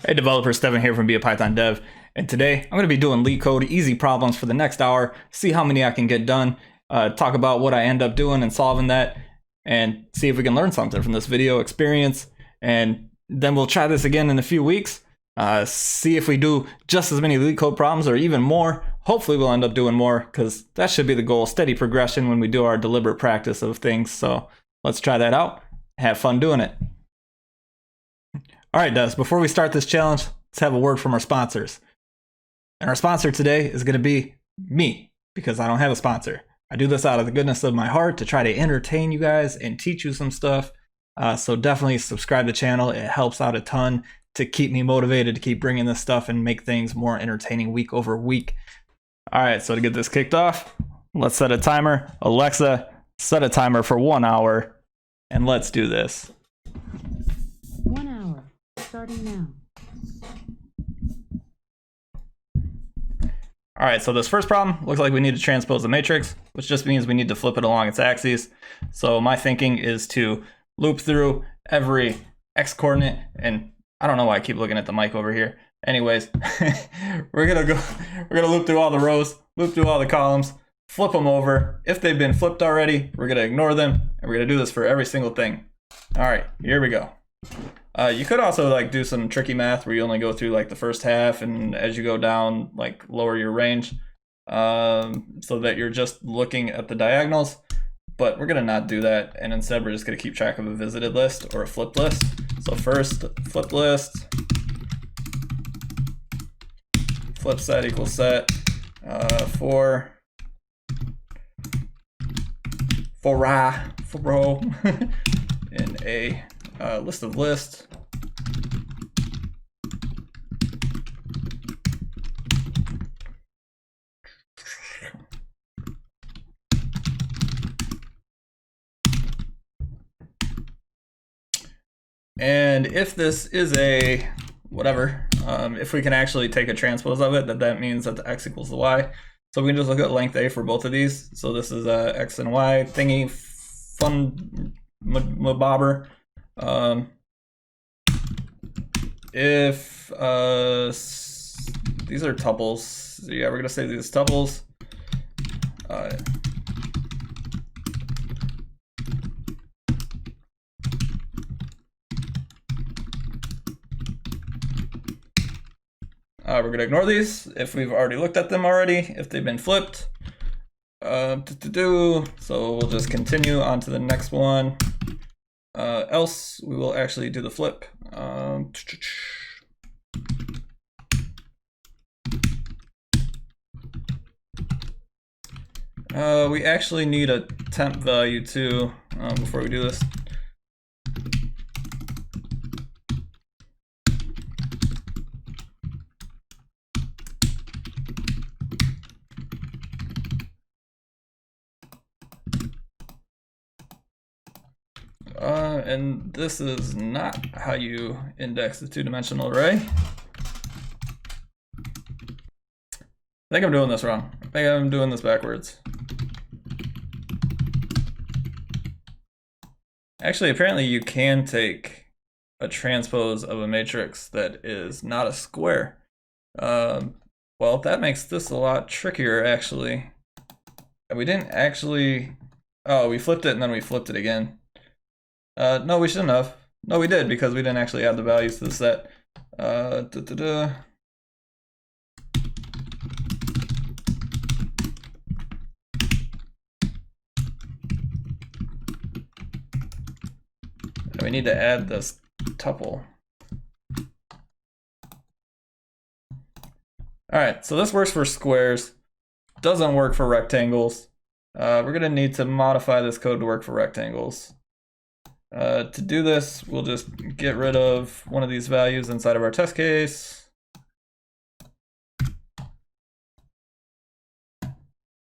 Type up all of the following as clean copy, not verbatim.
Hey developer, Steven here from Be a Python Dev, and today I'm going to be doing LeetCode easy problems for the next hour, see how many I can get done, talk about what I end up doing and solving that, and see if we can learn something from this video experience, and then we'll try this again in a few weeks, see if we do just as many LeetCode problems or even more. Hopefully we'll end up doing more, because that should be the goal, steady progression when we do our deliberate practice of things. So let's try that out, have fun doing it. All right, Des, before we start this challenge, let's have a word from our sponsors. And our sponsor today is going to be me, because I don't have a sponsor. I do this out of the goodness of my heart to try to entertain you guys and teach you some stuff. So definitely subscribe to the channel. It helps out a ton to keep me motivated to keep bringing this stuff and make things more entertaining week over week. All right, so to get this kicked off, let's set a timer. Alexa, set a timer for 1 hour, and let's do this. 1 hour. Starting now. All right, so this first problem looks like we need to transpose the matrix, which just means we need to flip it along its axes. So my thinking is to loop through every x coordinate, and I don't know why I keep looking at the mic over here. Anyways, we're gonna loop through all the rows, loop through all the columns, flip them over. If they've been flipped already, we're gonna ignore them, and we're gonna do this for every single thing. All right, here we go. You could also like do some tricky math where you only go through like the first half, and as you go down, like lower your range, so that you're just looking at the diagonals. But we're gonna not do that, and instead we're just gonna keep track of a visited list or a flipped list. So first, flipped list, flip set equals set for row in a list of lists. And if this is a whatever, if we can actually take a transpose of it, that means that the x equals the y. So we can just look at length A for both of these. So this is a x and y thingy, fun mabobber. If these are tuples, so yeah, we're gonna say these tuples. We're gonna ignore these if we've already looked at them already, if they've been flipped. So we'll just continue on to the next one. Else we will actually do the flip. We actually need a temp value too before we do this. And this is not how you index the two-dimensional array. I think I'm doing this wrong. I think I'm doing this backwards. Actually, apparently you can take a transpose of a matrix that is not a square. Well, that makes this a lot trickier, actually. We didn't actually... Oh, we flipped it and then we flipped it again. No, we shouldn't have. No, we did, because we didn't actually add the values to the set. We need to add this tuple. All right, so this works for squares. Doesn't work for rectangles. We're gonna need to modify this code to work for rectangles. To do this, we'll just get rid of one of these values inside of our test case.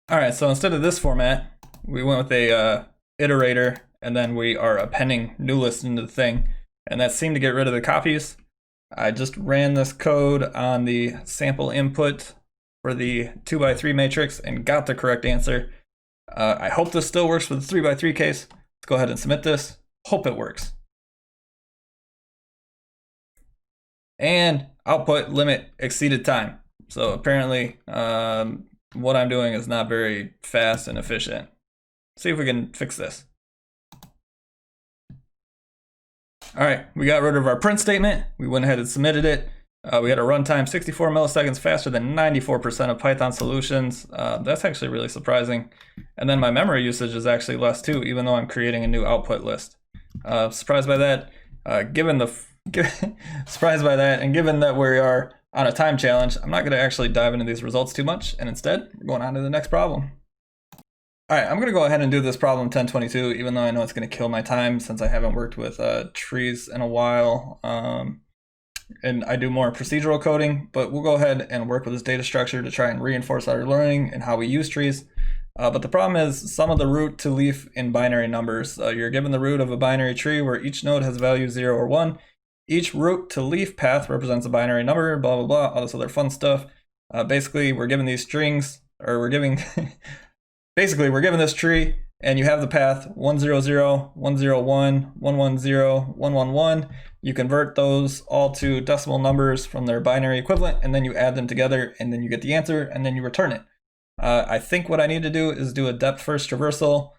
All right, so instead of this format, we went with a iterator, and then we are appending new list into the thing, and that seemed to get rid of the copies. I just ran this code on the sample input for the 2x3 matrix and got the correct answer. I hope this still works for the 3x3 case. Let's go ahead and submit this. Hope it works. and output limit exceeded time. So apparently what I'm doing is not very fast and efficient. See if we can fix this. All right, we got rid of our print statement. We went ahead and submitted it. We had a runtime 64 milliseconds faster than 94% of Python solutions. That's actually really surprising. And then my memory usage is actually less too, even though I'm creating a new output list. Surprised by that. Surprised by that, and given that we are on a time challenge, I'm not going to actually dive into these results too much, and instead, we're going on to the next problem. All right, I'm going to go ahead and do this problem 1022, even though I know it's going to kill my time since I haven't worked with trees in a while, and I do more procedural coding, but we'll go ahead and work with this data structure to try and reinforce our learning and how we use trees. But the problem is sum of the root to leaf in binary numbers. You're given the root of a binary tree where each node has value 0 or 1. Each root to leaf path represents a binary number, blah, blah, blah, all this other fun stuff. Basically, we're given these strings, or we're giving, basically, we're given this tree, and you have the path 100, 101, 110, 111. You convert those all to decimal numbers from their binary equivalent, and then you add them together, and then you get the answer, and then you return it. I think what I need to do is do a depth first traversal.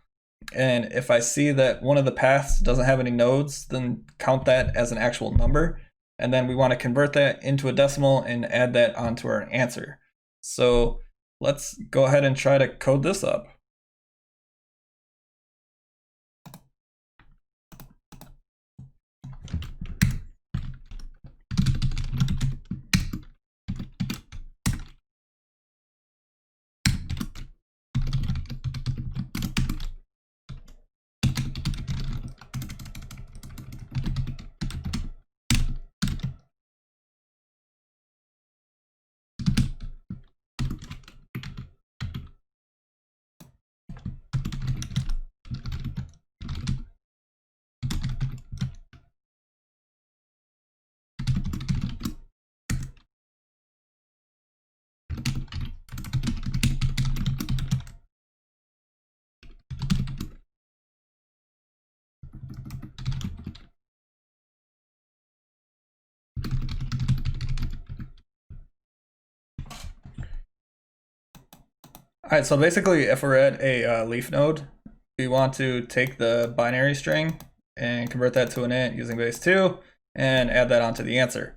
And if I see that one of the paths doesn't have any nodes, then count that as an actual number. And then we want to convert that into a decimal and add that onto our answer. So let's go ahead and try to code this up. All right, so basically if we're at a leaf node, we want to take the binary string and convert that to an int using base 2 and add that onto the answer.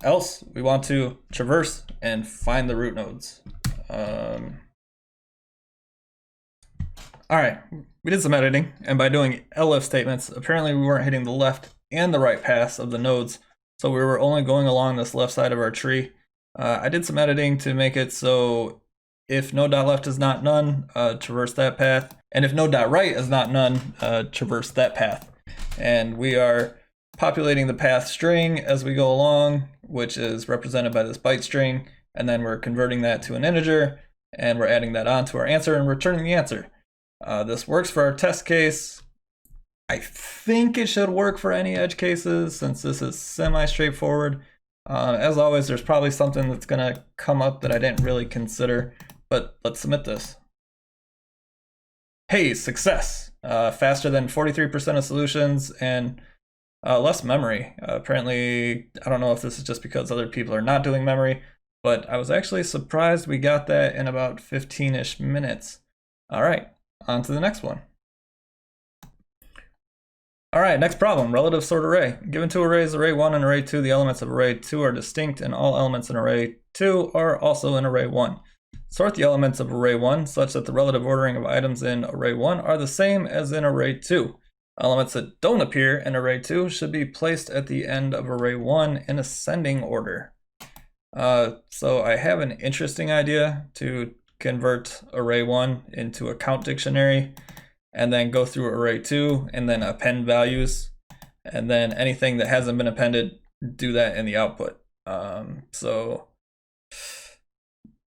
Else, we want to traverse and find the root nodes. All right, we did some editing, and by doing elif statements, apparently we weren't hitting the left and the right paths of the nodes, so we were only going along this left side of our tree. I did some editing to make it so if node.left is not none, traverse that path, and if node.right is not none, traverse that path. And we are populating the path string as we go along, which is represented by this byte string, and then we're converting that to an integer, and we're adding that onto our answer and returning the answer. This works for our test case. I think it should work for any edge cases since this is semi-straightforward. As always, there's probably something that's going to come up that I didn't really consider, but let's submit this. Hey, success! Faster than 43% of solutions and less memory. Apparently, I don't know if this is just because other people are not doing memory, but I was actually surprised we got that in about 15-ish minutes. All right, on to the next one. All right, next problem, relative sort array. Given two arrays, array 1 and array 2, the elements of array 2 are distinct and all elements in array 2 are also in array 1. Sort the elements of array 1 such that the relative ordering of items in array 1 are the same as in array 2. Elements that don't appear in array 2 should be placed at the end of array 1 in ascending order. So I have an interesting idea to convert array 1 into a count dictionary and then go through array 2 and then append values, and then anything that hasn't been appended, do that in the output. So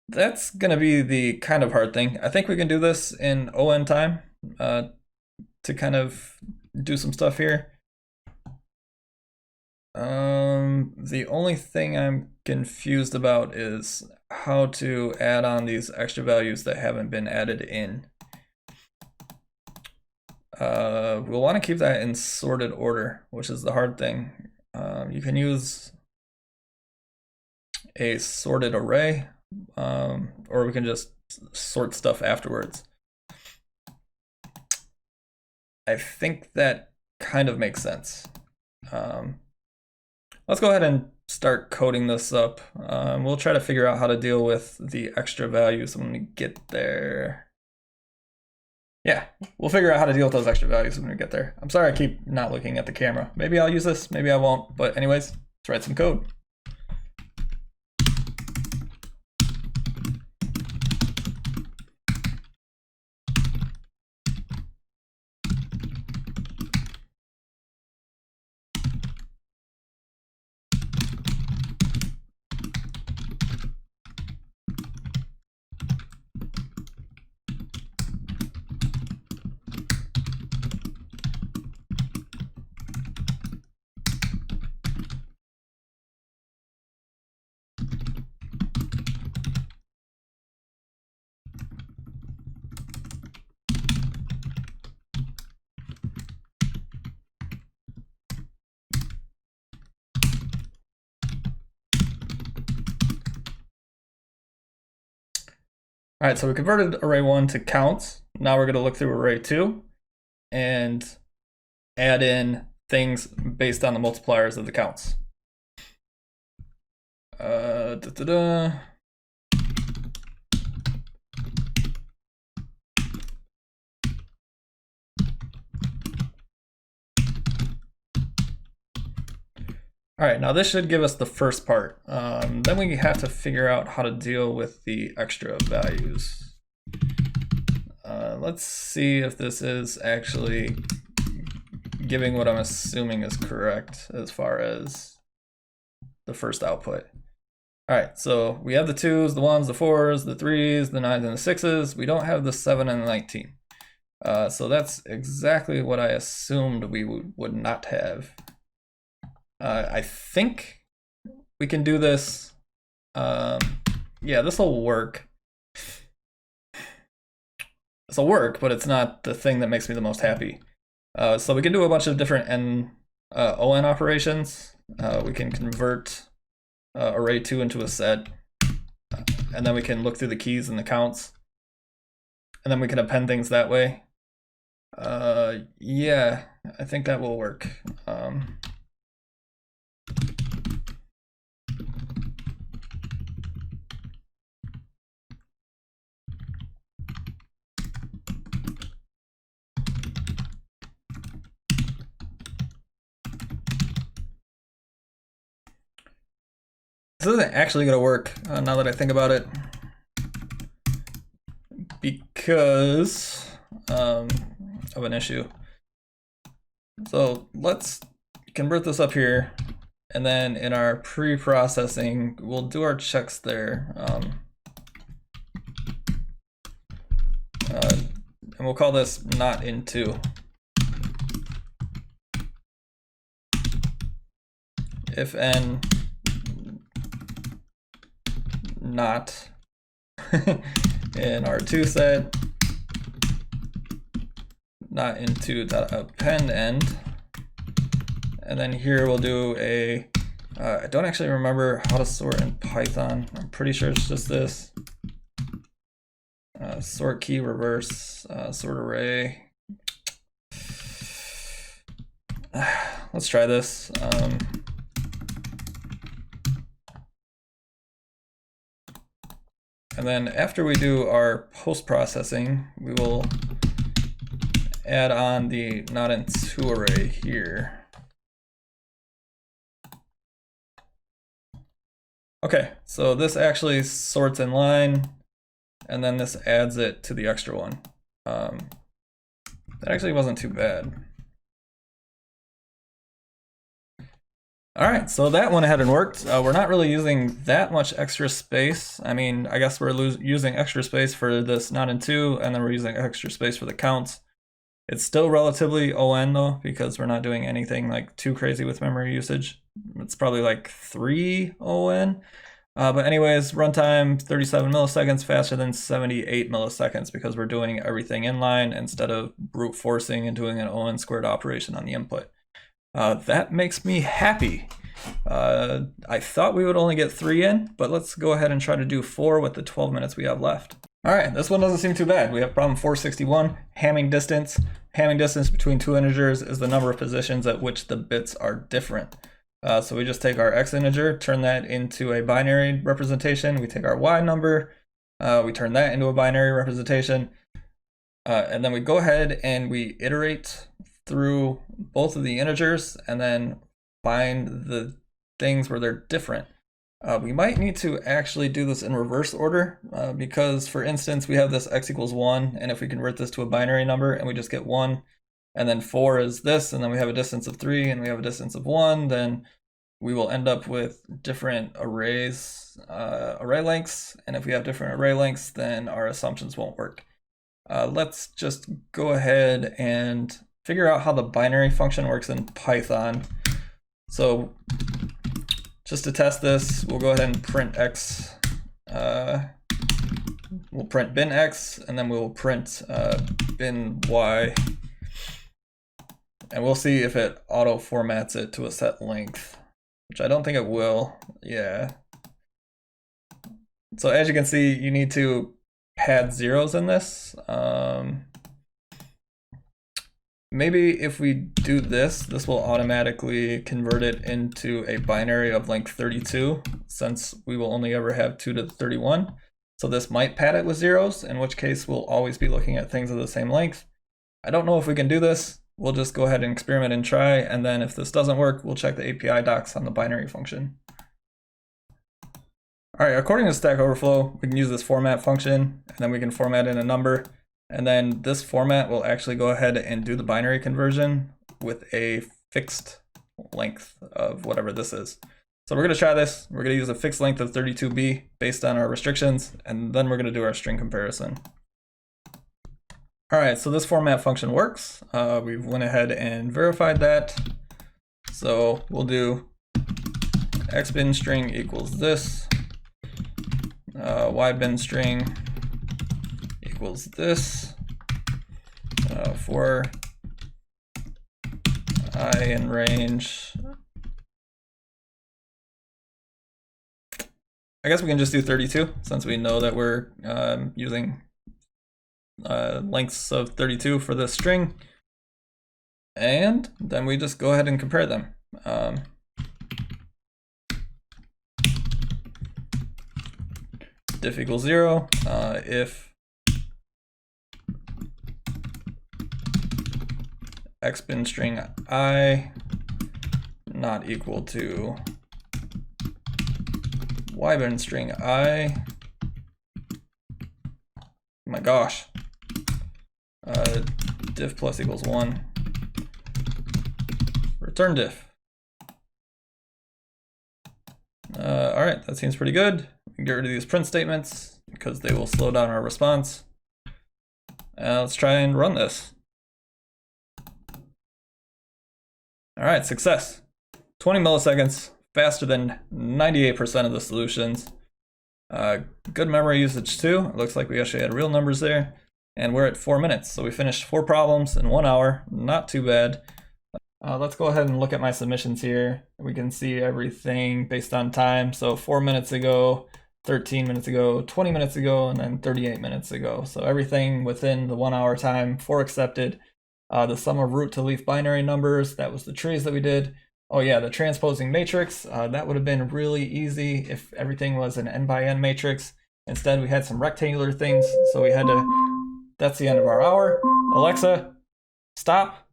that's going to be the kind of hard thing. I think we can do this in ON time to kind of do some stuff here. The only thing I'm confused about is how to add on these extra values that haven't been added in. We'll want to keep that in sorted order, which is the hard thing. You can use a sorted array, or we can just sort stuff afterwards. I think that kind of makes sense. Let's go ahead and start coding this up. We'll try to figure out how to deal with the extra values when we get there. Yeah, we'll figure out how to deal with those extra values when we get there. I'm sorry I keep not looking at the camera. Maybe I'll use this, maybe I won't. But anyways, let's write some code. All right, so we converted array 1 to counts. Now we're going to look through array 2 and add in things based on the multipliers of the counts. All right, now this should give us the first part. Then we have to figure out how to deal with the extra values. Let's see if this is actually giving what I'm assuming is correct as far as the first output. All right, so we have the 2s, the 1s, the 4s, the 3s, the 9s, and the 6s. We don't have the 7 and the 19. So that's exactly what I assumed we would not have. I think we can do this. Yeah, this will work. This will work, but it's not the thing that makes me the most happy. So we can do a bunch of different ON operations. We can convert array 2 into a set, and then we can look through the keys and the counts, and then we can append things that way. Yeah, I think that will work. This isn't actually going to work now that I think about it, because of an issue. So let's convert this up here, and then in our pre-processing, we'll do our checks there. And we'll call this not into. If n not in our 2 set, not into append end, and then here we'll do a I don't actually remember how to sort in Python. I'm pretty sure it's just this sort key reverse sort array. Let's try this. And then after we do our post-processing, we will add on the not into array here. Okay, so this actually sorts in line, and then this adds it to the extra one. That actually wasn't too bad. All right, so that went ahead and worked. We're not really using that much extra space. I mean, I guess we're using extra space for this not into, and then we're using extra space for the counts. It's still relatively ON though, because we're not doing anything like too crazy with memory usage. It's probably like 3 ON. But anyways, runtime 37 milliseconds faster than 78 milliseconds because we're doing everything inline instead of brute forcing and doing an ON squared operation on the input. That makes me happy. I thought we would only get 3 in, but let's go ahead and try to do 4 with the 12 minutes we have left. All right, this one doesn't seem too bad. We have problem 461, Hamming distance. Hamming distance between two integers is the number of positions at which the bits are different. So we just take our x integer, turn that into a binary representation. We take our y number, we turn that into a binary representation. And then we go ahead and we iterate through both of the integers and then find the things where they're different. We might need to actually do this in reverse order because, for instance, we have this x equals 1, and if we convert this to a binary number and we just get 1, and then 4 is this, and then we have a distance of 3 and we have a distance of 1, then we will end up with different arrays, array lengths, and if we have different array lengths, then our assumptions won't work. Let's just go ahead and figure out how the binary function works in Python. So just to test this, we'll go ahead and print x. We'll print bin x, and then we'll print bin y. And we'll see if it auto formats it to a set length, which I don't think it will. Yeah. So as you can see, you need to pad zeros in this. Maybe if we do this, this will automatically convert it into a binary of length 32, since we will only ever have 2 to the 31. So this might pad it with zeros, in which case we'll always be looking at things of the same length. I don't know if we can do this. We'll just go ahead and experiment and try, and then if this doesn't work, we'll check the API docs on the binary function. All right, according to Stack Overflow, we can use this format function, and then we can format in a number. And then this format will actually go ahead and do the binary conversion with a fixed length of whatever this is. So we're going to try this. We're going to use a fixed length of 32B based on our restrictions, and then we're going to do our string comparison. All right, so this format function works. We went ahead and verified that. So we'll do xbin string equals this, ybin string equals this, for I in range. I guess we can just do 32 since we know that we're using lengths of 32 for this string. And then we just go ahead and compare them. Diff equals 0 if xbin string I not equal to ybin string I. Oh my gosh. Diff plus equals 1. Return diff. All right, that seems pretty good. We can get rid of these print statements because they will slow down our response. Let's try and run this. All right, success. 20 milliseconds, faster than 98% of the solutions. Good memory usage too. It looks like we actually had real numbers there. And we're at 4 minutes. So we finished 4 problems in 1 hour. Not too bad. Let's go ahead and look at my submissions here. We can see everything based on time. So 4 minutes ago, 13 minutes ago, 20 minutes ago, and then 38 minutes ago. So everything within the 1 hour time, 4 accepted. The sum of root to leaf binary numbers, that was the trees that we did. Oh yeah, the transposing matrix, that would have been really easy if everything was an n by n matrix. Instead, we had some rectangular things, so we had to, that's the end of our hour. Alexa, stop.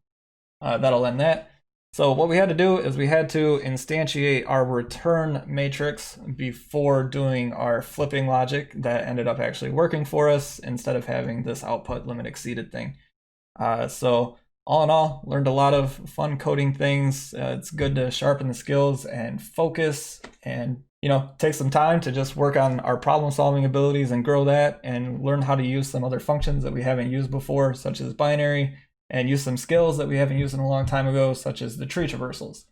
That'll end that. So what we had to do is we had to instantiate our return matrix before doing our flipping logic. That ended up actually working for us instead of having this output limit exceeded thing. So all in all, learned a lot of fun coding things. It's good to sharpen the skills and focus and, you know, take some time to just work on our problem solving abilities and grow that and learn how to use some other functions that we haven't used before, such as binary, and use some skills that we haven't used in a long time ago, such as the tree traversals.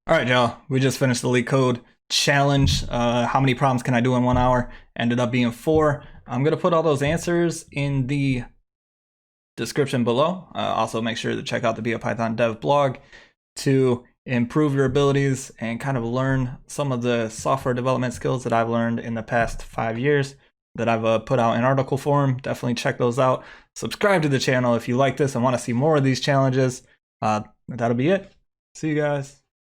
All right, y'all, we just finished the LeetCode challenge. How many problems can I do in 1 hour? Ended up being 4. I'm going to put all those answers in the description below. Also make sure to check out the Be a Python Dev blog to improve your abilities and kind of learn some of the software development skills that I've learned in the past 5 years that I've put out in article form. Definitely check those out. Subscribe to the channel if you like this and want to see more of these challenges. That'll be it. See you guys.